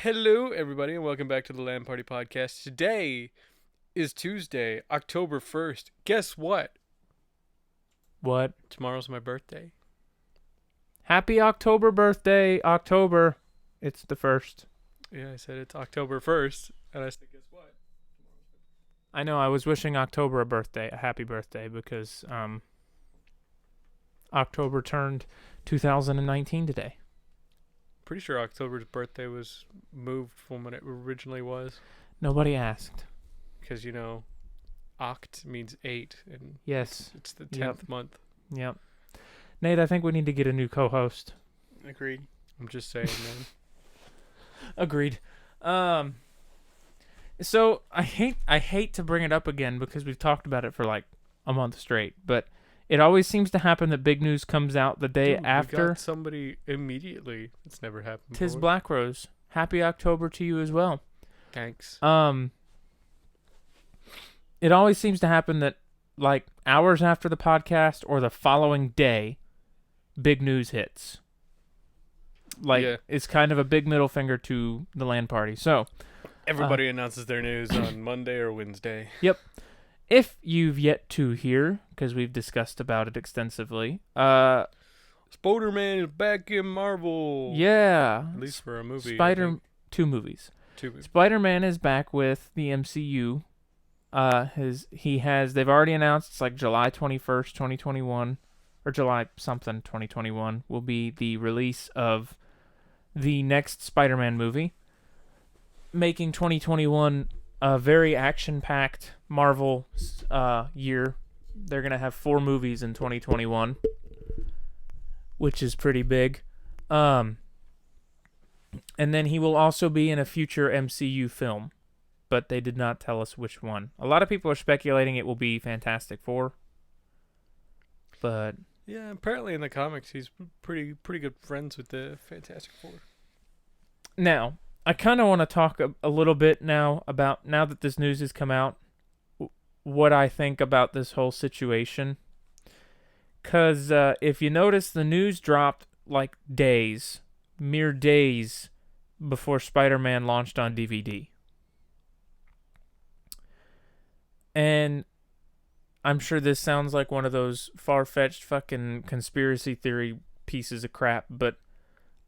Hello, everybody, and welcome back to the LAN Party Podcast. Today is Tuesday, October 1st. Guess what? What? Tomorrow's my birthday. Happy October birthday, October. It's the 1st. Yeah, I said it's October 1st, and I said, guess what? I know, I was wishing October a happy birthday, because October turned 2019 today. Pretty sure October's birthday was moved from when it originally was. Nobody asked. Because, oct means 8, and Yes. it's the 10th Yep. month. Yep. Nate, I think we need to get a new co-host. Agreed. I'm just saying, man. Agreed. So I hate to bring it up again because we've talked about it for like a month straight, but it always seems to happen that big news comes out the day Dude, after. we got somebody immediately. It's never happened Tis before. Black Rose. Happy October to you as well. Thanks. It always seems to happen that like hours after the podcast or the following day, big news hits. Like, Yeah. It's kind of a big middle finger to the LAN Party. So, Everybody announces their news on Monday or Wednesday. if you've yet to hear, because we've discussed about it extensively, Spider-Man is back in Marvel. yeah, At least for a movie. Two movies. Two movies. Spider-Man is back with the MCU. They've already announced it's like July 21st, 2021, or July something 2021 will be the release of the next Spider-Man movie, making 2021 a very action-packed Marvel year. They're going to have 4 movies in 2021, which is pretty big. And then he will also be in a future MCU film, but they did not tell us which one. A lot of people are speculating it will be Fantastic Four, but Yeah, apparently in the comics he's pretty good friends with the Fantastic Four. now I kind of want to talk a little bit now about, now that this news has come out, what I think about this whole situation. Because if you notice, the news dropped like mere days before Spider-Man launched on DVD. And I'm sure this sounds like one of those far-fetched fucking conspiracy theory pieces of crap, but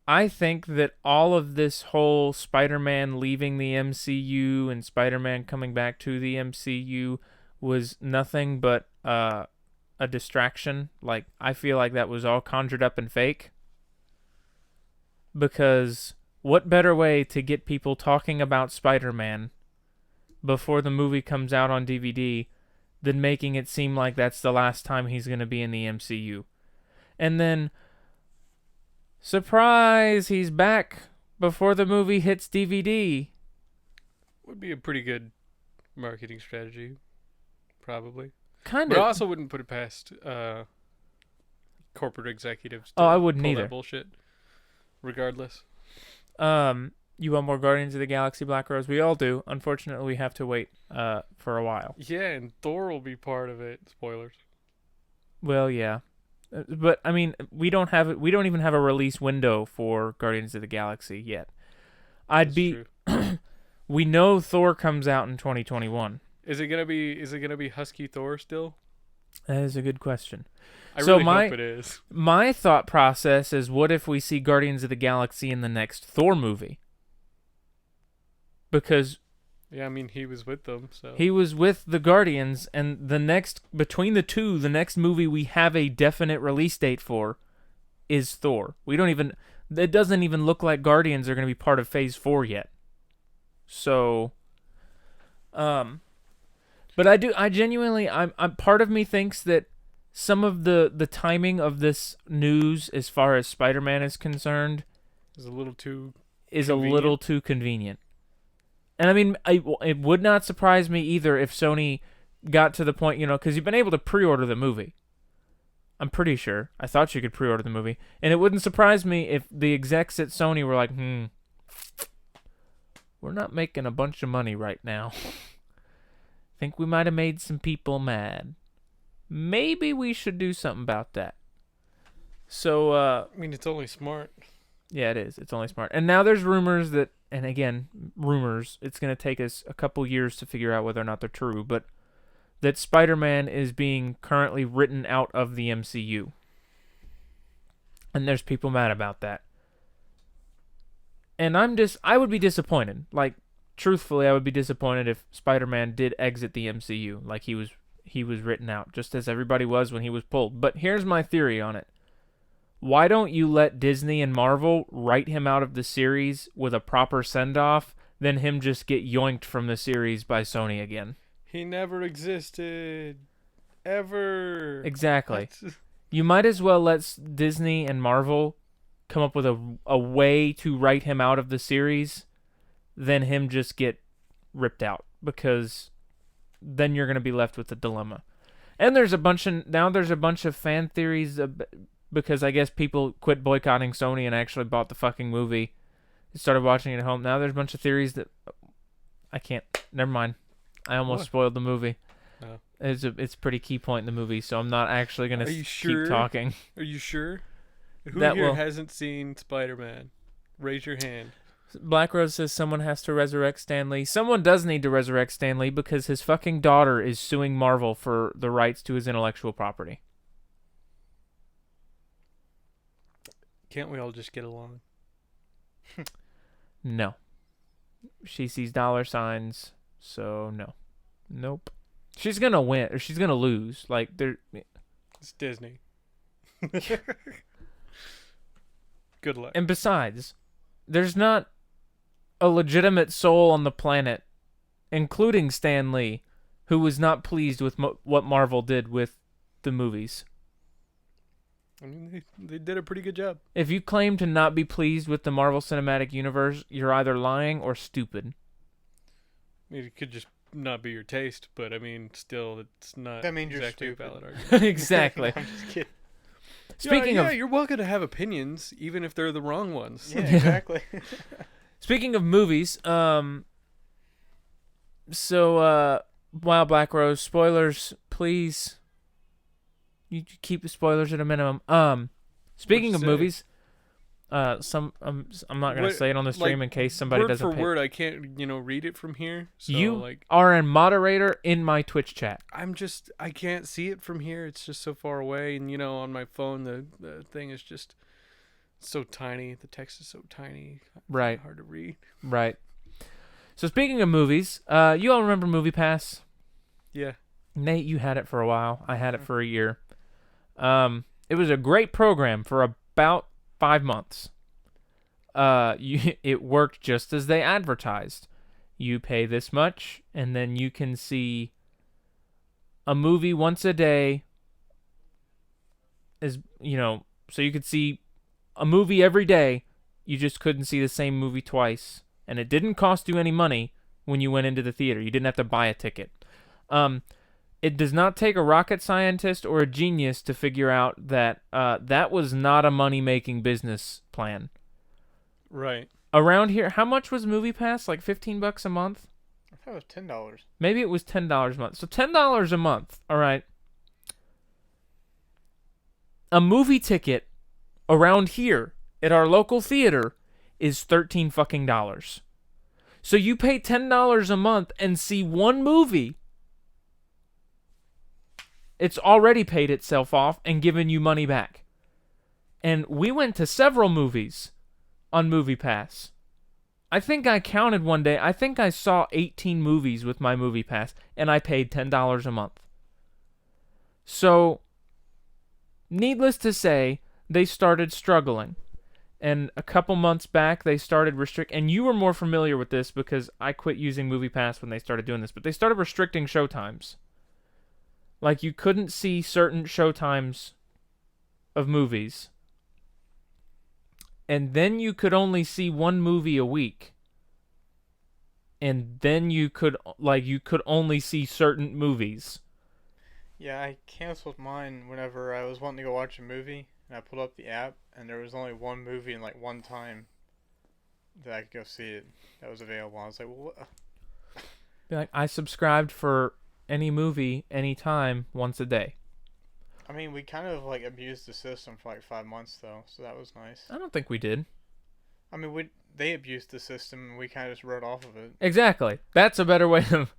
I think that all of this whole Spider-Man leaving the MCU and Spider-Man coming back to the MCU was nothing but a distraction. Like, I feel like that was all conjured up and fake. Because what better way to get people talking about Spider-Man before the movie comes out on DVD than making it seem like that's the last time he's going to be in the MCU. And then, surprise, he's back before the movie hits DVD. Would be a pretty good marketing strategy, probably. Kind But I of. also wouldn't put it past corporate executives. Oh, I wouldn't pull either. That bullshit. Regardless. You want more Guardians of the Galaxy, Black Rose? We all do. Unfortunately, we have to wait for a while. Yeah, and Thor will be part of it. Spoilers. Well, yeah. But I mean, we don't even have a release window for Guardians of the Galaxy yet. That's true. We know Thor comes out in 2021. Is it gonna be Husky Thor still? That is a good question. I So really hope it is. My thought process is, what if we see Guardians of the Galaxy in the next Thor movie? Because Yeah, I mean he was with them, so he was with the Guardians, and between the two, the next movie we have a definite release date for is Thor. It doesn't even look like Guardians are going to be part of Phase 4 yet. So, but I genuinely, I'm part of me thinks that some of the timing of this news, as far as Spider-Man is concerned, is a little too convenient. And I mean, it would not surprise me either if Sony got to the point, because you've been able to pre-order the movie. I'm pretty sure. I thought you could pre-order the movie. And it wouldn't surprise me if the execs at Sony were like, we're not making a bunch of money right now. Think we might have made some people mad. Maybe we should do something about that. So, I mean, it's only smart. yeah, it is. It's only smart. And now there's rumors that and again, rumors, it's going to take us a couple years to figure out whether or not they're true, but that Spider-Man is being currently written out of the MCU. And there's people mad about that. And I would be disappointed. Like, truthfully, I would be disappointed if Spider-Man did exit the MCU. Like, he was written out, just as everybody was when he was pulled. But here's my theory on it. Why don't you let Disney and Marvel write him out of the series with a proper send-off, than him just get yoinked from the series by Sony again? He never existed. Ever. Exactly. You might as well let Disney and Marvel come up with a way to write him out of the series than him just get ripped out, because then you're going to be left with a dilemma. And there's a bunch of fan theories because I guess people quit boycotting Sony and actually bought the fucking movie, started watching it at home. Now there's a bunch of theories that never mind. I almost spoiled the movie. No. It's a pretty key point in the movie, so I'm not actually going to keep talking. Are you sure? Who That here will- hasn't seen Spider-Man? Raise your hand. Black Rose says someone has to resurrect Stan Lee. Someone does need to resurrect Stan Lee because his fucking daughter is suing Marvel for the rights to his intellectual property. Can't we all just get along? No. She sees dollar signs, so no. Nope. She's going to win, or she's going to lose. Like, It's Disney. Good luck. and besides, there's not a legitimate soul on the planet, including Stan Lee, who was not pleased with what Marvel did with the movies. I mean, they did a pretty good job. If you claim to not be pleased with the Marvel Cinematic Universe, you're either lying or stupid. I mean, it could just not be your taste, but I mean, still, it's not That means you're exactly a stupid. valid argument. Exactly. I'm just kidding. Speaking yeah, of you're welcome to have opinions, even if they're the wrong ones. Yeah, exactly. speaking of movies, Wild Black Rose, spoilers, please. You keep the spoilers at a minimum. Speaking of say? movies, I'm not gonna What- say it on the stream like, in case somebody word doesn't for pay. word, I can't, read it from here. So, You are a moderator in my Twitch chat. I can't see it from here. It's just so far away, and on my phone, the thing is just so tiny. The text is so tiny. Right. Hard to read. Right. So speaking of movies, you all remember MoviePass? Yeah. Nate, you had it for a while. I had it for a year. It was a great program for about 5 months. It worked just as they advertised. You pay this much, and then you can see a movie once a day. So you could see a movie every day. You just couldn't see the same movie twice, and it didn't cost you any money when you went into the theater. You didn't have to buy a ticket. It does not take a rocket scientist or a genius to figure out that that was not a money-making business plan. Right. Around here, how much was MoviePass? Like $15 a month? I thought it was $10. Maybe it was $10 a month. So $10 a month, all right. A movie ticket around here at our local theater is $13 fucking dollars. So you pay $10 a month and see one movie. It's already paid itself off and given you money back. And we went to several movies on MoviePass. I think I counted one day. I think I saw 18 movies with my MoviePass, and I paid $10 a month. So, needless to say, they started struggling. And a couple months back, they started and you were more familiar with this because I quit using MoviePass when they started doing this, but they started restricting showtimes. Like, you couldn't see certain showtimes of movies. And then you could only see one movie a week. And then you could only see certain movies. Yeah, I canceled mine whenever I was wanting to go watch a movie, and I pulled up the app, and there was only one movie in like one time that I could go see it that was available. I was like, well, what? Be like, I subscribed for any movie, anytime, once a day. I mean, we kind of like abused the system for like 5 months though, so that was nice. I don't think we did. I mean, they abused the system and we kind of just rode off of it. Exactly. That's a better way of...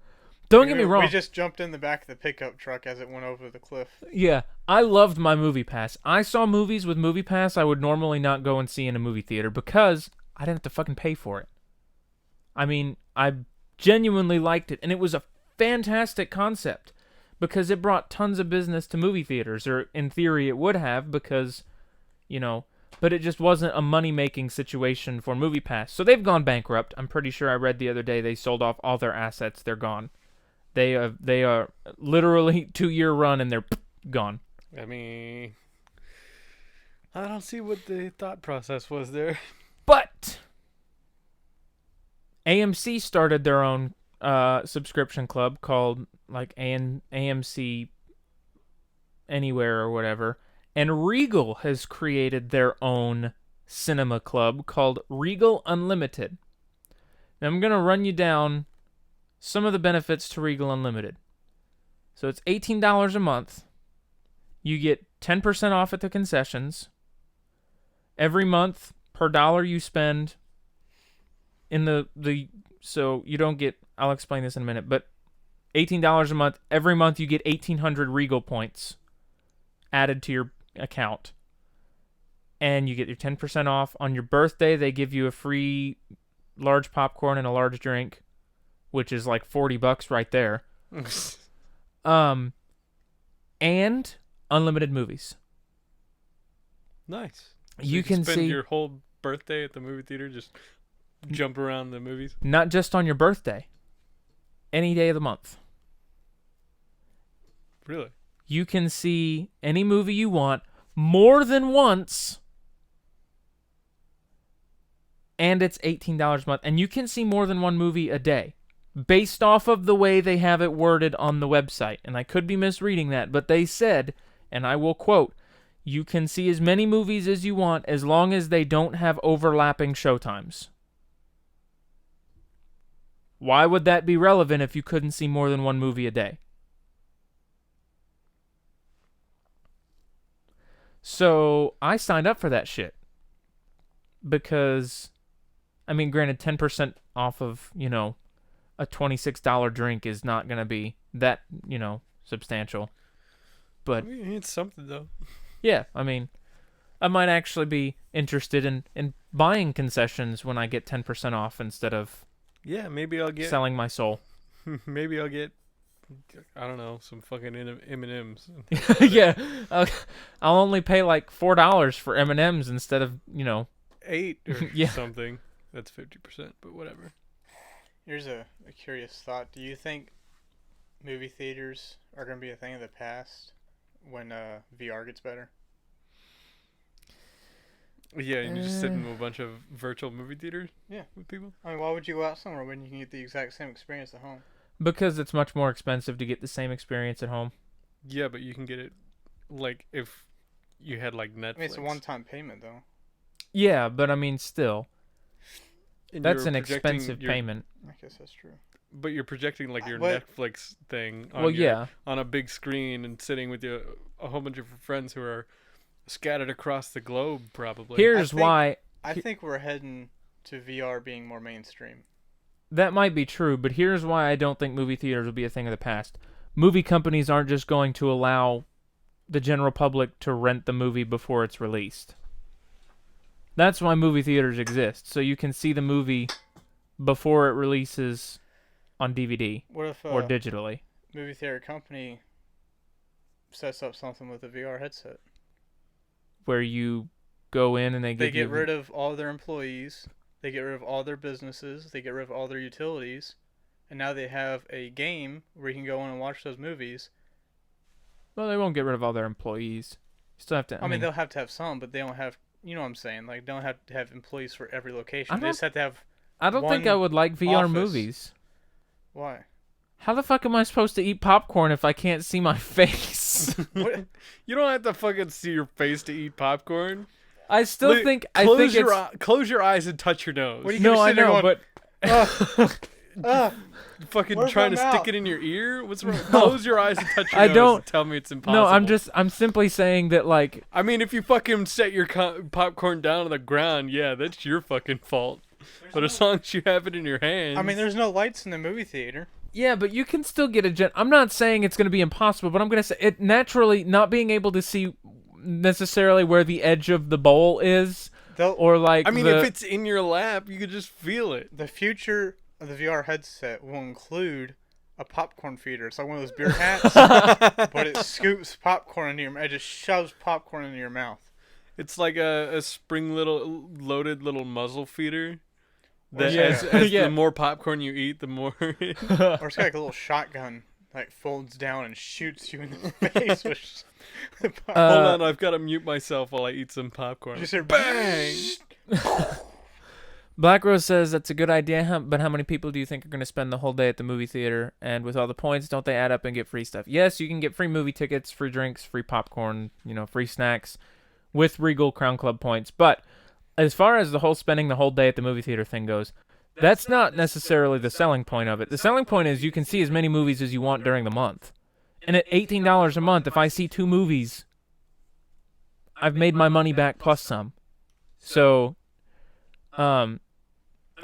Don't get me wrong. We just jumped in the back of the pickup truck as it went over the cliff. Yeah, I loved my Movie Pass. I saw movies with Movie Pass I would normally not go and see in a movie theater because I didn't have to fucking pay for it. I mean, I genuinely liked it, and it was a fantastic concept because it brought tons of business to movie theaters, or in theory it would have because, but it just wasn't a money-making situation for Movie Pass. So they've gone bankrupt. I'm pretty sure I read the other day they sold off all their assets. They're gone. They are literally 2-year run and they're gone. I mean, I don't see what the thought process was there. But AMC started their own subscription club called like AMC Anywhere or whatever, and Regal has created their own cinema club called Regal Unlimited. Now I'm gonna run you down some of the benefits to Regal Unlimited. So it's $18 a month. You get 10% off at the concessions. Every month, per dollar you spend in so you don't get, I'll explain this in a minute, but $18 a month, every month you get 1,800 Regal points added to your account. And you get your 10% off. On your birthday, they give you a free large popcorn and a large drink, which is like $40 right there. And unlimited movies. Nice. So you can spend see your whole birthday at the movie theater, just jump around the movies. Not just on your birthday. Any day of the month. Really? You can see any movie you want more than once. And it's $18 a month. And you can see more than one movie a day. Based off of the way they have it worded on the website. And I could be misreading that, but they said, and I will quote, you can see as many movies as you want as long as they don't have overlapping showtimes. Why would that be relevant if you couldn't see more than one movie a day? So I signed up for that shit. Because, I mean, granted, 10% off of, a $26 drink is not going to be that, substantial. But it's something, though. Yeah, I mean, I might actually be interested in buying concessions when I get 10% off instead of maybe I'll get selling my soul. Maybe I'll get, I don't know, some fucking M&Ms. Yeah, I'll only pay like $4 for M&Ms instead of, $8 or something. That's 50%, but whatever. Here's a curious thought. Do you think movie theaters are going to be a thing of the past when VR gets better? Yeah, you just sit in a bunch of virtual movie theaters with people? I mean, why would you go out somewhere when you can get the exact same experience at home? Because it's much more expensive to get the same experience at home. Yeah, but you can get it, like, if you had, like, Netflix. I mean, it's a one-time payment, though. Yeah, but I mean, still. And that's an expensive payment. I guess that's true. But you're projecting, like, your Netflix thing on a big screen and sitting with a whole bunch of friends who are scattered across the globe, probably. Here's why. I think we're heading to VR being more mainstream. That might be true, but here's why I don't think movie theaters will be a thing of the past. Movie companies aren't just going to allow the general public to rent the movie before it's released. That's why movie theaters exist, so you can see the movie before it releases on DVD or digitally. Movie theater company sets up something with a VR headset where you go in and they get rid of all their employees, they get rid of all their businesses, they get rid of all their utilities, and now they have a game where you can go in and watch those movies. Well, they won't get rid of all their employees. You still have to. I mean, they'll have to have some, but they don't have. You know what I'm saying? Like, they don't have to have employees for every location. They just have to have. I don't think I would like VR movies. Why? How the fuck am I supposed to eat popcorn if I can't see my face? What? You don't have to fucking see your face to eat popcorn. I still think. Close your eyes and touch your nose. What are you I know, but. Fucking trying to stick it in your ear? What's wrong? Close your eyes and touch your nose and tell me it's impossible. No, I'm simply saying that, like... I mean, if you fucking set your popcorn down on the ground, yeah, that's your fucking fault. But as long as you have it in your hands. I mean, there's no lights in the movie theater. Yeah, but you can still get a I'm not saying it's going to be impossible, but I'm going to say it naturally not being able to see necessarily where the edge of the bowl is. Or like I mean, if it's in your lap, you could just feel it. The future of the VR headset will include a popcorn feeder. It's like one of those beer hats, but it scoops popcorn into your mouth. It just shoves popcorn into your mouth. It's like a loaded little muzzle feeder. That Yeah. as the more popcorn you eat, the more. Or it's got like a little shotgun, like folds down and shoots you in the face. Hold on, I've got to mute myself while I eat some popcorn. You just hear bang. Black Rose says that's a good idea, but how many people do you think are going to spend the whole day at the movie theater? And with all the points, don't they add up and get free stuff? Yes, you can get free movie tickets, free drinks, free popcorn, free snacks with Regal Crown Club points. But as far as the whole spending the whole day at the movie theater thing goes, that's not necessarily the selling point of it. The selling point is you can see as many movies as you want during the month. And at $18 a month, if I see 2 movies, I've made my money back plus some. So, I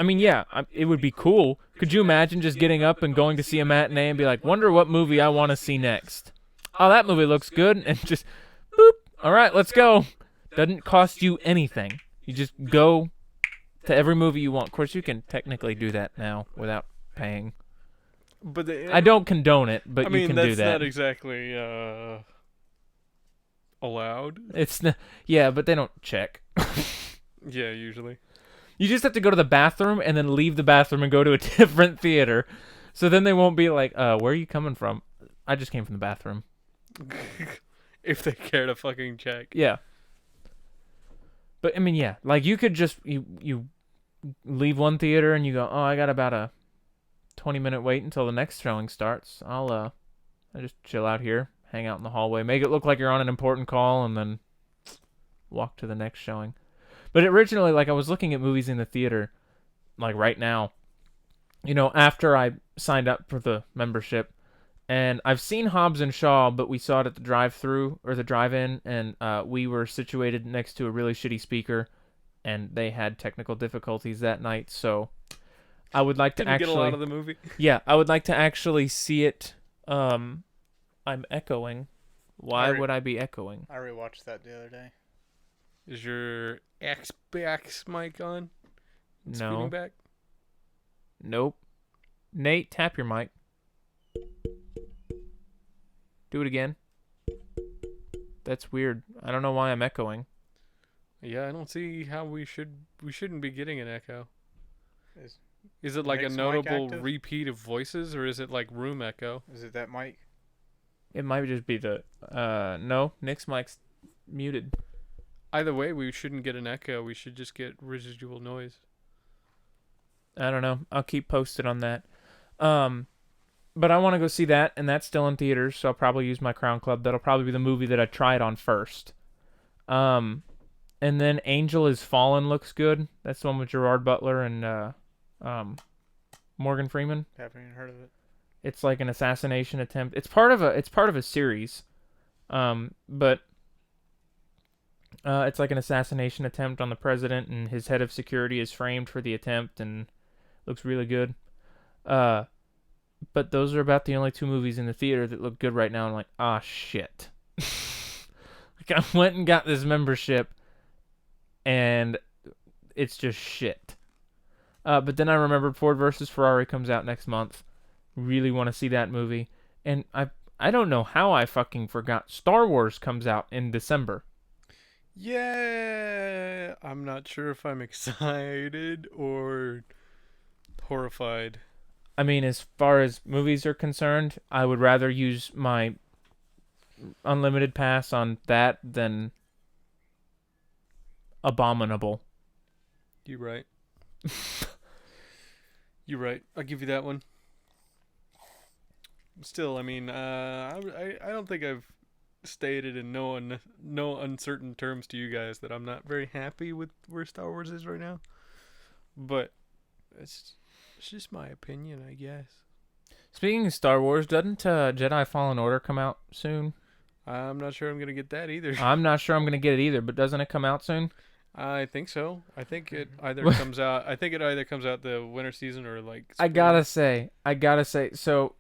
mean, yeah, it would be cool. Could you imagine just getting up and going to see a matinee and be like, wonder what movie I want to see next? Oh, that movie looks good. And just, boop, all right, let's go. Doesn't cost you anything. You just go to every movie you want. Of course, you can technically do that now without paying. But I don't condone it, but you can do that. That's not exactly allowed. Yeah, but they don't check. Yeah, usually. You just have to go to the bathroom and then leave the bathroom and go to a different theater. So then they won't be like, where are you coming from? I just came from the bathroom. If they care to fucking check. Yeah. But, I mean, yeah. Like, you could just, you leave one theater and you go, oh, I got about a 20-minute wait until the next showing starts. I'll just chill out here, hang out in the hallway, make it look like you're on an important call, and then walk to the next showing. But originally, like, I was looking at movies in the theater, like, right now, after I signed up for the membership, and I've seen Hobbs and Shaw, but we saw it at the drive-thru, or the drive-in, and we were situated next to a really shitty speaker, and they had technical difficulties that night, so I would like to actually... get a lot of the movie? Yeah, I would like to actually see it. I'm echoing. Why would I be echoing? I rewatched that the other day. Is your Xbox mic on? No. Back? Nope. Nate, tap your mic. Do it again. That's weird. I don't know why I'm echoing. Yeah, I don't see how we shouldn't be getting an echo. Is it like a notable repeat of voices, or is it like room echo? Is it that mic? It might just be the... No, Nick's mic's muted. Either way, we shouldn't get an echo. We should just get residual noise. I don't know. I'll keep posted on that. But I want to go see that, and that's still in theaters, so I'll probably use my Crown Club. That'll probably be the movie that I try it on first. And then Angel Is Fallen looks good. That's the one with Gerard Butler and Morgan Freeman. Haven't even heard of it. It's like an assassination attempt. It's part of a series. But it's like an assassination attempt on the president, and his head of security is framed for the attempt, and looks really good. But those are about the only 2 movies in the theater that look good right now. I'm like, shit. Like, I went and got this membership, and it's just shit. But then I remembered Ford vs. Ferrari comes out next month. Really want to see that movie. And I don't know how I fucking forgot. Star Wars comes out in December. Yeah, I'm not sure if I'm excited or horrified. I mean, as far as movies are concerned, I would rather use my unlimited pass on that than Abominable. You're right. You're right. I'll give you that one. Still, I mean, I don't think I've stated in no uncertain terms to you guys that I'm not very happy with where Star Wars is right now. But it's just my opinion, I guess. Speaking of Star Wars, doesn't Jedi Fallen Order come out soon? I'm not sure I'm going to get that either. I'm not sure I'm going to get it either, but doesn't it come out soon? I think so. I think it either comes out. I think it either comes out the winter season or like. I gotta say. So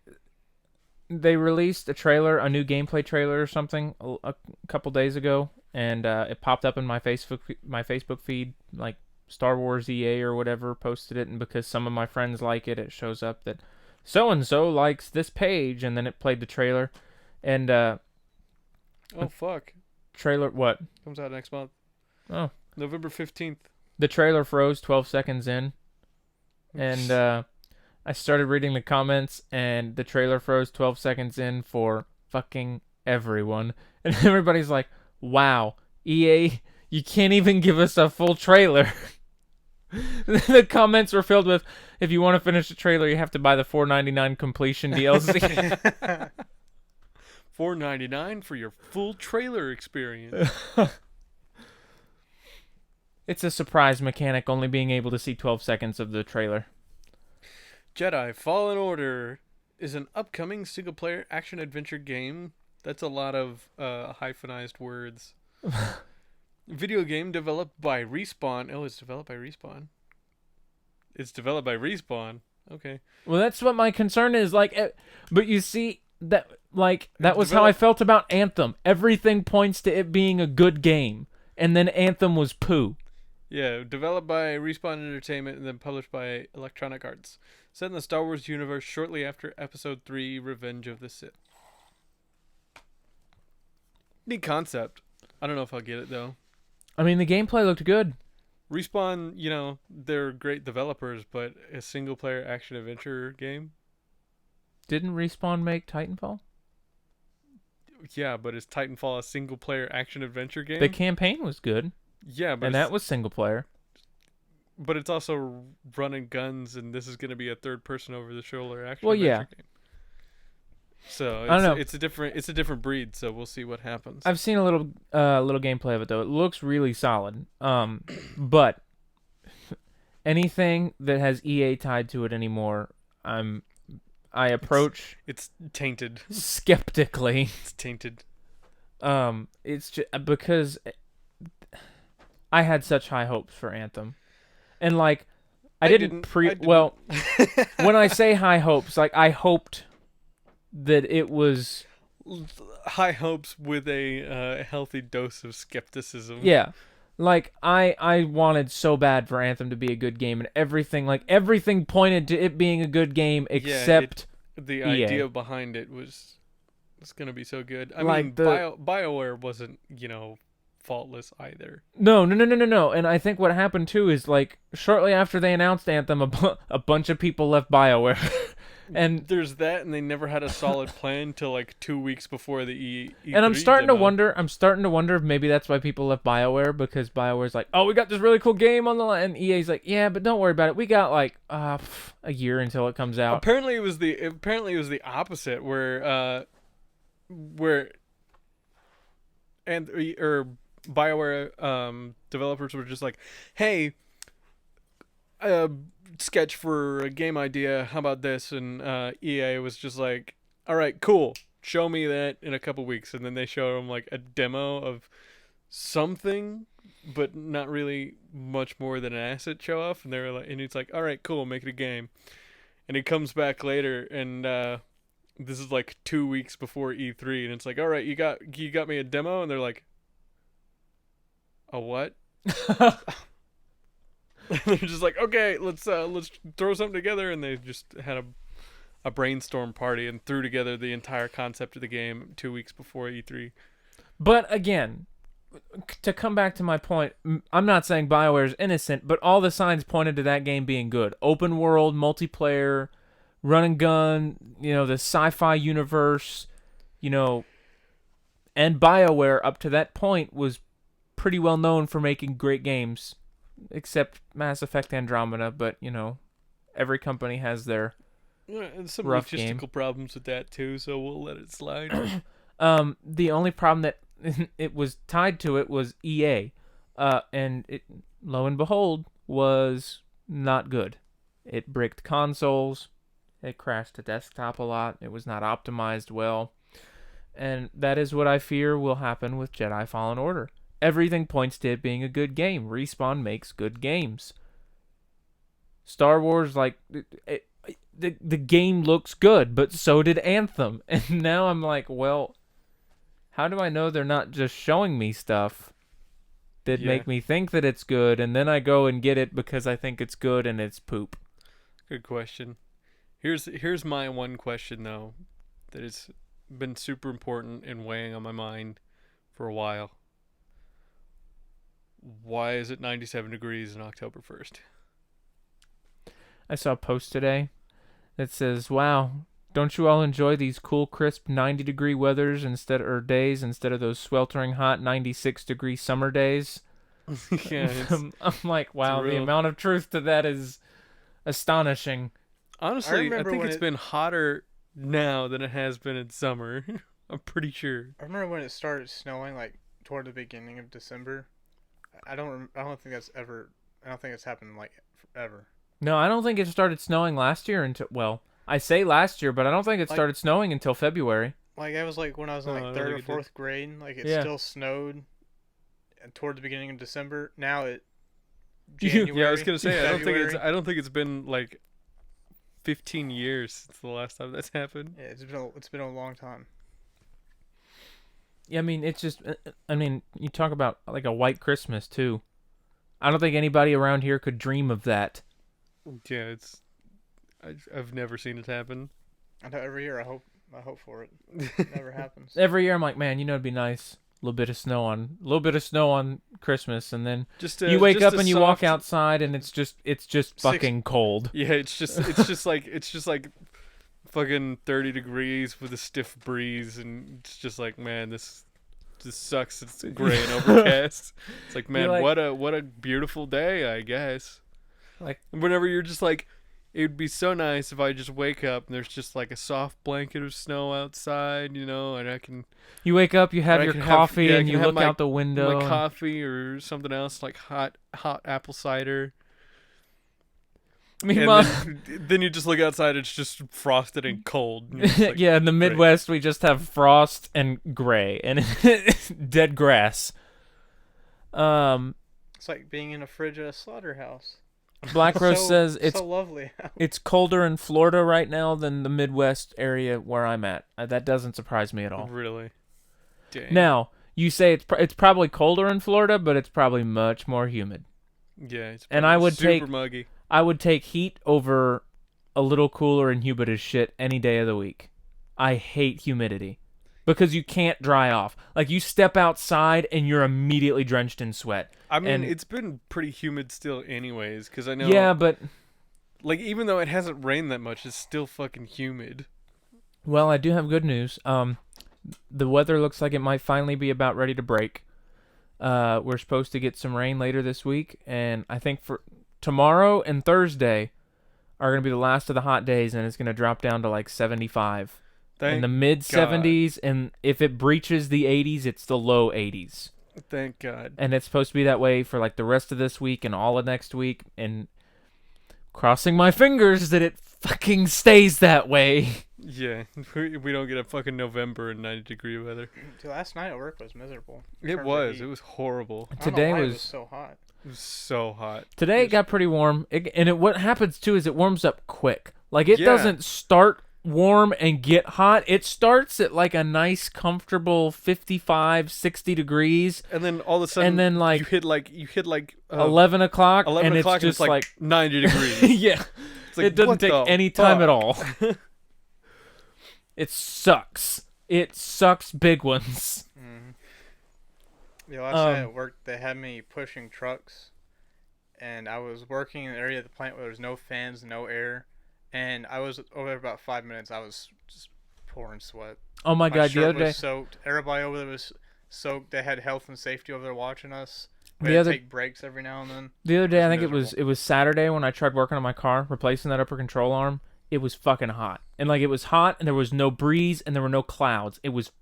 they released a new gameplay trailer or something a couple days ago, and it popped up in my Facebook feed, like Star Wars EA or whatever posted it, and because some of my friends like it, it shows up that so and so likes this page, and then it played the trailer, and Oh fuck! trailer what? Comes out next month. Oh, November 15th. the trailer froze 12 seconds in, and I started reading the comments, and the trailer froze 12 seconds in for fucking everyone. And everybody's like, wow, EA, you can't even give us a full trailer. The comments were filled with, if you want to finish the trailer, you have to buy the $4.99 completion DLC. $4.99 for your full trailer experience. It's a surprise mechanic, only being able to see 12 seconds of the trailer. Jedi Fallen Order is an upcoming single-player action-adventure game. That's a lot of hyphenized words. Video game developed by Respawn. Oh, it's developed by Respawn. It's developed by Respawn. Okay. Well, that's what my concern is. But you see, that was how I felt about Anthem. Everything points to it being a good game, and then Anthem was poo. Yeah, developed by Respawn Entertainment and then published by Electronic Arts. Set in the Star Wars universe shortly after Episode 3, Revenge of the Sith. Neat concept. I don't know if I'll get it, though. I mean, the gameplay looked good. Respawn, they're great developers, but a single-player action-adventure game? Didn't Respawn make Titanfall? Yeah, but is Titanfall a single-player action-adventure game? The campaign was good. Yeah, but and that was single-player. But it's also running guns, and this is going to be a third-person over-the-shoulder action. Well, yeah. Game. So I don't know. It's a different breed. So we'll see what happens. I've seen a little gameplay of it though. It looks really solid. But anything that has EA tied to it anymore, I approach. It's tainted. Skeptically. It's tainted. It's just because I had such high hopes for Anthem. And I didn't. Well, when I say high hopes, I hoped that it was high hopes with a healthy dose of skepticism. Yeah, I wanted so bad for Anthem to be a good game, and everything pointed to it being a good game except the EA. idea behind it was gonna be so good. I mean, BioWare wasn't faultless either. No. And I think what happened too is shortly after they announced Anthem, a bunch of people left BioWare. And there's that, and they never had a solid plan till 2 weeks before the E3 and I'm starting demo. to wonder if maybe that's why people left BioWare, because BioWare's like, oh, we got this really cool game on the line, and EA's like, yeah, but don't worry about it. We got a year until it comes out. Apparently it was the opposite, where BioWare developers were just like, hey, sketch for a game idea, how about this? And EA was just like, all right, cool, show me that in a couple weeks. And then they show them a demo of something, but not really much more than an asset show off. And they're like, and it's like, all right, cool, make it a game. And it comes back later, and this is 2 weeks before E3, and it's like, all right, you got me a demo. And they're like, a what? They're just like, okay, let's throw something together, and they just had a brainstorm party and threw together the entire concept of the game 2 weeks before E3. But again, to come back to my point, I'm not saying BioWare is innocent, but all the signs pointed to that game being good. Open world, multiplayer, run and gun, the sci-fi universe, and BioWare up to that point was pretty well known for making great games. Except Mass Effect Andromeda, but every company has their and some rough logistical game. Problems with that too, so we'll let it slide. The only problem that it was tied to it was EA, and it, lo and behold, was not good. It bricked consoles, it crashed to desktop a lot, it was not optimized well, and that is what I fear will happen with Jedi Fallen Order. everything points to it being a good game. Respawn makes good games. Star Wars, like, the game looks good, but so did Anthem. And now I'm like, well, how do I know they're not just showing me stuff that make me think that it's good, and then I go and get it because I think it's good and it's poop? Good question. Here's my one question, though, that has been super important and weighing on my mind for a while. Why is it 97 degrees on October 1st? I saw a post today that says, wow, don't you all enjoy these cool, crisp 90-degree weathers days instead of those sweltering hot 96-degree summer days? Yeah, I'm like, wow, the amount of truth to that is astonishing. Honestly, I think it's been hotter now than it has been in summer. I'm pretty sure. I remember when it started snowing, like toward the beginning of December. I don't think it's happened like forever. No, I don't think it started snowing last year until, well, I say last year, but I don't think it started snowing until February. Like, I was like, when I was in like 3rd or 4th grade, like it still snowed toward the beginning of December. Now January. Yeah, I was gonna say, February. I don't think it's been like 15 years since the last time that's happened. Yeah, it's been a long time. Yeah, I mean, it's just, you talk about like a white Christmas too. I don't think anybody around here could dream of that. Yeah, I've never seen it happen. I know every year I hope for it. It never happens. Every year I'm like, man, it'd be nice. A little bit of snow on Christmas, and then you wake up and you walk outside and it's just fucking cold. Yeah, it's just like fucking 30 degrees with a stiff breeze, and it's just like, man, this sucks. It's gray and overcast. It's like, man, like, what a beautiful day, I guess. Like, whenever you're just like, it would be so nice if I just wake up and there's just like a soft blanket of snow outside, and I can. You wake up, you have your coffee, and you look out the window. My coffee or something else, like hot apple cider. Meanwhile, then you just look outside, it's just frosted and cold. And like, yeah, in the Midwest, we just have frost and gray and dead grass. It's like being in a fridge at a slaughterhouse. Black Rose says it's so lovely. It's colder in Florida right now than the Midwest area where I'm at. That doesn't surprise me at all. Really? Dang. Now, you say it's probably colder in Florida, but it's probably much more humid. Yeah, it's and I would super muggy. I would take heat over a little cooler and humid as shit any day of the week. I hate humidity because you can't dry off. Like, you step outside and you're immediately drenched in sweat. I mean, it's been pretty humid still anyways, because I know... Yeah, but... Like, even though it hasn't rained that much, it's still fucking humid. Well, I do have good news. The weather looks like it might finally be about ready to break. We're supposed to get some rain later this week, and I think for tomorrow and Thursday are going to be the last of the hot days, and it's going to drop down to like 75. In the mid-70s, and if it breaches the 80s, it's the low 80s. Thank God. And it's supposed to be that way for like the rest of this week and all of next week, and crossing my fingers that it fucking stays that way. Yeah, we don't get a fucking November and 90-degree weather. Dude, last night at work was miserable. It was horrible. Today it was so hot. It was so hot. Today it got pretty warm, what happens too is it warms up quick. Like, it doesn't start warm and get hot. It starts at like a nice comfortable 55 60 degrees, and then all of a sudden, and then like you hit 11 o'clock, and it's just like 90 degrees. Yeah, it's like, it doesn't take any time at all. It sucks big ones. Yeah, last night at work they had me pushing trucks, and I was working in an area of the plant where there was no fans, no air. And I was over there about 5 minutes. I was just pouring sweat. Oh my God! The other day, soaked. Everybody over there was soaked. They had health and safety over there watching us. We had to take breaks every now and then. The other day, I think it was Saturday when I tried working on my car, replacing that upper control arm. It was fucking hot, and like, it was hot, and there was no breeze, and there were no clouds. It was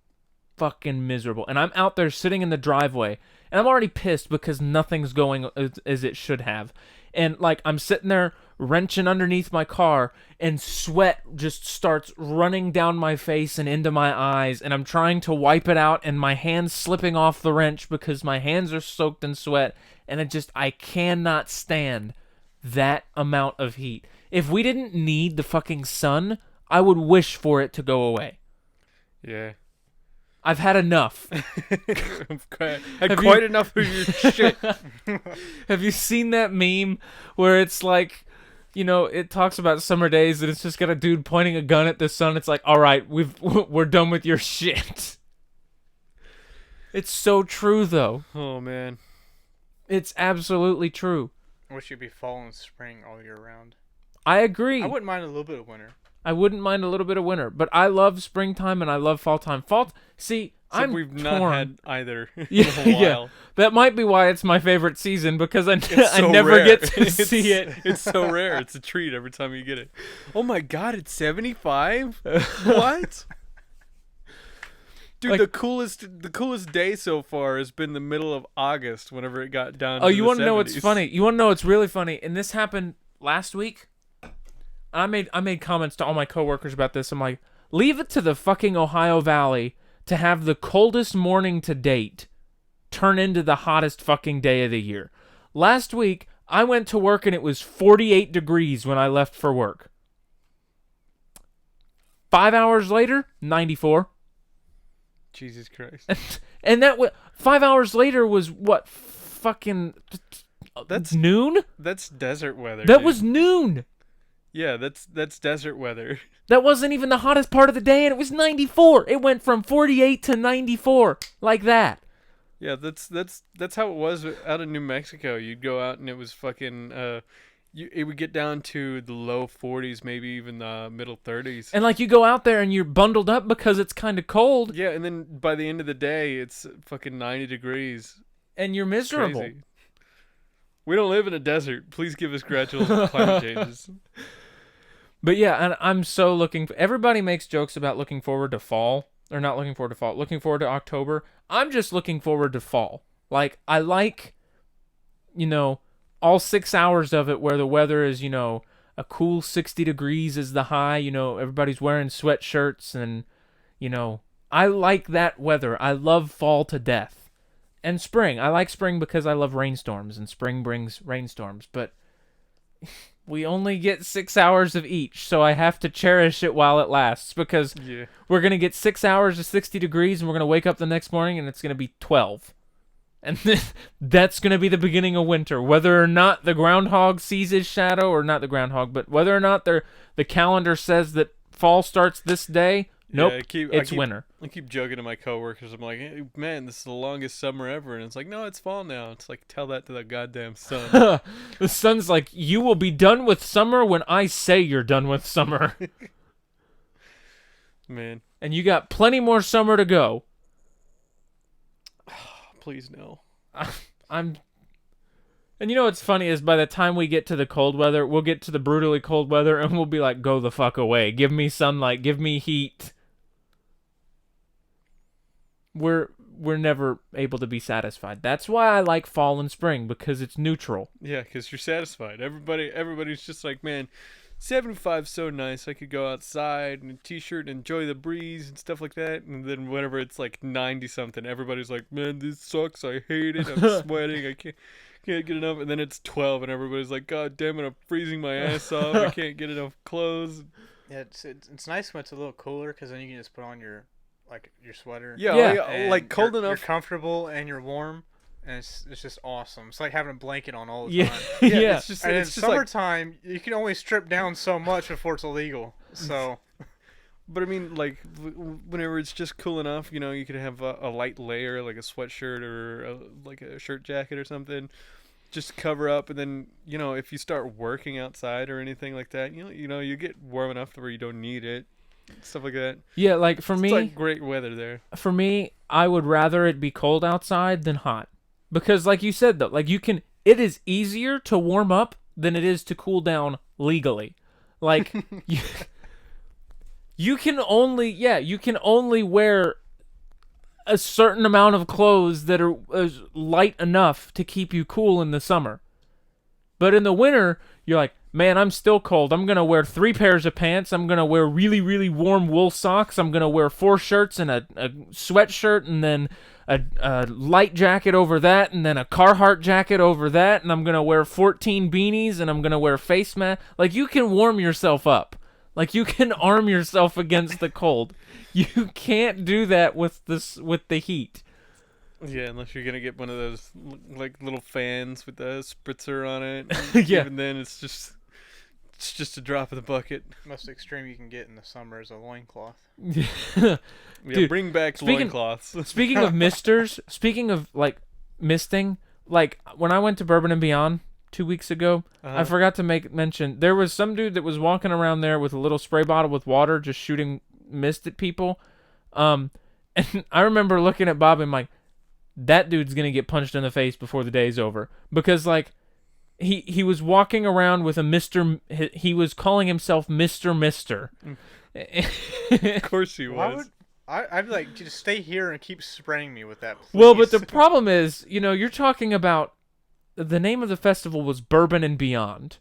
fucking miserable. And I'm out there sitting in the driveway, and I'm already pissed because nothing's going as it should have. And like I'm sitting there wrenching underneath my car and sweat just starts running down my face and into my eyes, and I'm trying to wipe it out and my hands slipping off the wrench because my hands are soaked in sweat, and I cannot stand that amount of heat. If we didn't need the fucking sun, I would wish for it to go away. Yeah. I've had enough. I've had quite enough of your shit. Have you seen that meme where it's like, it talks about summer days and it's just got a dude pointing a gun at the sun. It's like, all right, we're done with your shit. It's so true, though. Oh, man. It's absolutely true. I wish it'd be fall and spring all year round. I agree. I wouldn't mind a little bit of winter. I wouldn't mind a little bit of winter, but I love springtime and I love fall time. We've not had either in Yeah, a while. yeah. That might be why it's my favorite season, because I So never rare. get to see it. It's so rare. It's a treat every time you get it. Oh my god, it's 75? What? Dude, Like- the coolest day so far has been the middle of August whenever it got down to Oh, you want to know what's funny? You want to know what's really funny? And this happened last week. I made comments to all my coworkers about this. I'm like, leave it to the fucking Ohio Valley to have the coldest morning to date turn into the hottest fucking day of the year. Last week, I went to work and it was 48 degrees when I left for work. 5 hours later, 94. Jesus Christ. And 5 hours later was what? Fucking That's noon? That's desert weather. That dude. was noon. Yeah, that's desert weather. That wasn't even the hottest part of the day, and it was 94. It went from 48 to 94, like that. Yeah, that's how it was out of New Mexico. You'd go out and it was fucking it would get down to the low 40s, maybe even the middle 30s. And like you go out there and you're bundled up because it's kind of cold, Yeah, and then by the end of the day, it's fucking 90 degrees. and you're It's miserable. crazy. We don't live in a desert. Please give us gradual climate changes. But yeah, and I'm so everybody makes jokes about looking forward to fall, or not looking forward to fall, looking forward to October. I'm just looking forward to fall. Like, I like, all 6 hours of it where the weather is, a cool 60 degrees is the high, everybody's wearing sweatshirts and, I like that weather. I love fall to death. And spring. I like spring because I love rainstorms, and spring brings rainstorms, but we only get 6 hours of each, so I have to cherish it while it lasts, because Yeah. we're going to get 6 hours of 60 degrees, and we're going to wake up the next morning, and it's going to be 12. And that's going to be the beginning of winter. Whether or not the groundhog sees his shadow, or not the groundhog, but whether or not the calendar says that fall starts this day, nope, it's winter. I keep joking to my coworkers. I'm like, hey, man, this is the longest summer ever. And it's like, no, it's fall now. It's like, tell that to the goddamn sun. The sun's like, you will be done with summer when I say you're done with summer. Man, And you got plenty more summer to go. please no. And what's funny is by the time we get to the cold weather, we'll get to the brutally cold weather and we'll be like, go the fuck away. Give me sunlight. Give me heat. We're never able to be satisfied. That's why I like fall and spring, because it's neutral. Yeah, because you're satisfied. Everybody's just like, man, 75's so nice. I could go outside in a t-shirt and enjoy the breeze and stuff like that. And then whenever it's like 90-something, everybody's like, man, this sucks. I hate it. I'm sweating. I can't get enough. And then it's 12 and everybody's like, god damn it, I'm freezing my ass off. I can't get enough clothes. Yeah, it's nice when it's a little cooler, because then you can just put on your sweater. Yeah, Yeah. like cold You're enough. comfortable and you're warm, and it's just awesome. It's like having a blanket on all the Yeah. time. Yeah. It's just, And in it's just like, summertime, you can only strip down so much before it's illegal. So but I mean, like, whenever it's just cool enough, you could have a light layer, like a sweatshirt or like a shirt jacket or something, just to cover up. And then, if you start working outside or anything like that, you get warm enough to where you don't need it, stuff like that. Yeah, like for It's me, like great weather there. I would rather it be cold outside than hot. Because like you said, though, like it is easier to warm up than it is to cool down legally. Like, you can only wear a certain amount of clothes that are light enough to keep you cool in the summer. But in the winter, you're like, man, I'm still cold. I'm going to wear 3 pairs of pants. I'm going to wear really, really warm wool socks. I'm going to wear 4 shirts and a sweatshirt and then a light jacket over that and then a Carhartt jacket over that. And I'm going to wear 14 beanies and I'm going to wear face mask. Like, you can warm yourself up. Like, you can arm yourself against the cold. You can't do that with the heat. Yeah, unless you're gonna get one of those like little fans with the spritzer on it. Yeah. Even then, it's just a drop of the bucket. Most extreme you can get in the summer is a loincloth. Yeah, Dude, bring back speaking- loincloths. Speaking of misters, speaking of like misting, like when I went to Bourbon and Beyond 2 weeks ago, I forgot to mention there was some dude that was walking around there with a little spray bottle with water, just shooting mist at people. And I remember looking at Bob and like, that dude's gonna get punched in the face before the day's over, because like he was walking around with a Mr. He was calling himself Mr. Mister. Of course he Why was. would I'd be like, just stay here and keep spraying me with that, please. Well, but the problem is, you're talking about the name of the festival was Bourbon and Beyond.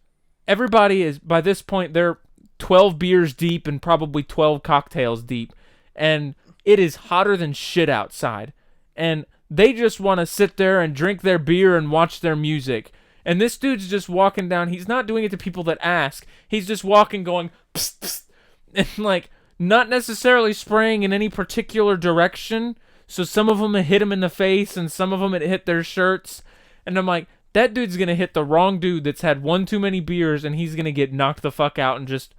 Everybody is, by this point, they're 12 beers deep and probably 12 cocktails deep, and it is hotter than shit outside. And they just want to sit there and drink their beer and watch their music. And this dude's just walking down. He's not doing it to people that ask. He's just walking going, psst, psst, and like not necessarily spraying in any particular direction. So some of them hit him in the face and some of them it hit their shirts. And I'm like, that dude's going to hit the wrong dude that's had one too many beers and he's going to get knocked the fuck out and just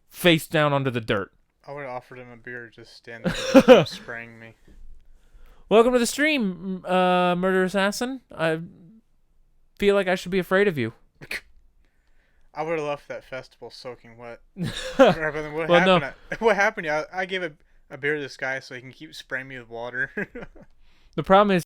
face down onto the dirt. I would have offered him a beer, just stand there and keep spraying me. Welcome to the stream, Murder Assassin. I feel like I should be afraid of you. I would have left that festival soaking wet. Rather than what Well, happened? What happened? I gave a beer to this guy so he can keep spraying me with water. The problem is